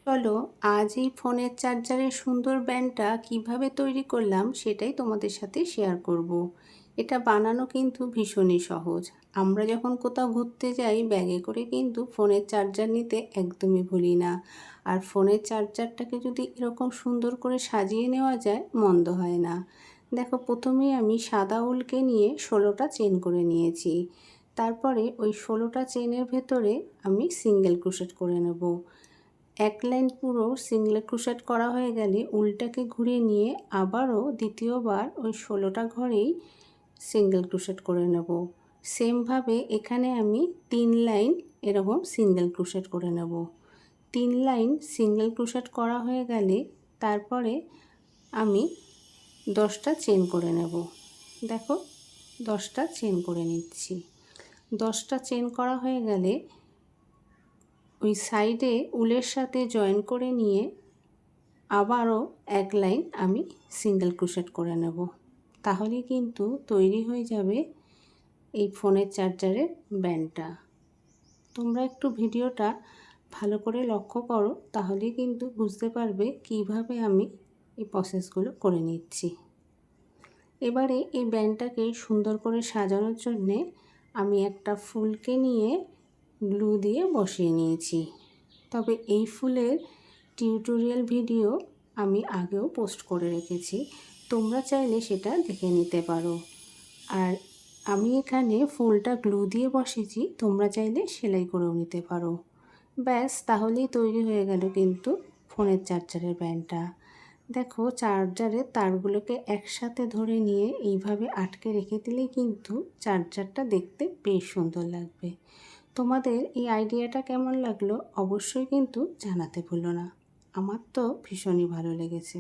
চলো আজ এই ফোনের চার্জারের সুন্দর ব্যান্ডটা কিভাবে তৈরি করলাম সেটাই তোমাদের সাথে শেয়ার করব। এটা বানানো কিন্তু ভীষণই সহজ। আমরা যখন কোথাও ঘুরতে যাই ব্যাগে করে কিন্তু ফোনের চার্জার নিতে একদমই ভুলি না। আর ফোনের চার্জারটাকে যদি এরকম সুন্দর করে সাজিয়ে নেওয়া যায় মন্দ হয় না। দেখো, প্রথমেই আমি সাদা উলকে নিয়ে 16টা চেন করে নিয়েছি। তারপরে ওই 16টা চেনের ভেতরে আমি সিঙ্গেল ক্রোশেট করে নেব। এক লাইন পুরো সিঙ্গেল ক্রোশেট করা হয়ে গেলে উলটাকে ঘুরিয়ে নিয়ে আবারও দ্বিতীয়বার ওই 16টা ঘরেই সিঙ্গেল ক্রোশেট করে নেব। সেমভাবে এখানে আমি 3 লাইন এরকম সিঙ্গেল ক্রোশেট করে নেব। 3 লাইন সিঙ্গেল ক্রোশেট করা হয়ে গেলে তারপরে আমি 10টা চেন করে নেব। দেখো, 10টা চেন করে নিচ্ছি। 10টা চেন করা হয়ে গেলে ওই সাইডে উলের সাথে জয়েন করে নিয়ে আবারও এক লাইন আমি সিঙ্গেল ক্রোশেট করে নেব। তাহলে কিন্তু তৈরি হয়ে যাবে এই ফোনের চার্জারের ব্যান্ডটা। তোমরা একটু ভিডিওটা ভালো করে লক্ষ্য করো, তাহলে কিন্তু বুঝতে পারবে কিভাবে আমি এই প্রসেসগুলো করে নিচ্ছি। এবারে এই ব্যান্ডটাকে সুন্দর করে সাজানোর জন্যে আমি একটা ফুলকে নিয়ে গ্লু দিয়ে বসিয়ে নিয়েছি। তবে এই ফুলের টিউটোরিয়াল ভিডিও আমি আগেও পোস্ট করে রেখেছি, তোমরা চাইলে সেটা দেখে নিতে পারো। আর আমি এখানে ফুলটা গ্লু দিয়ে বসিয়েছি, তোমরা চাইলে সেলাই করেও নিতে পারো। ব্যাস, তাহলেই তৈরি হয়ে গেল কিন্তু ফোনের চার্জারের ব্যান্ডটা। দেখো, চার্জারের তারগুলোকে একসাথে ধরে নিয়ে এইভাবে আটকে রেখে দিলেই কিন্তু চার্জারটা দেখতে বেশ সুন্দর লাগবে। তোমাদের এই আইডিয়াটা কেমন লাগলো অবশ্যই কিন্তু জানাতে ভুলো না। আমার তো ভীষণই ভালো লেগেছে।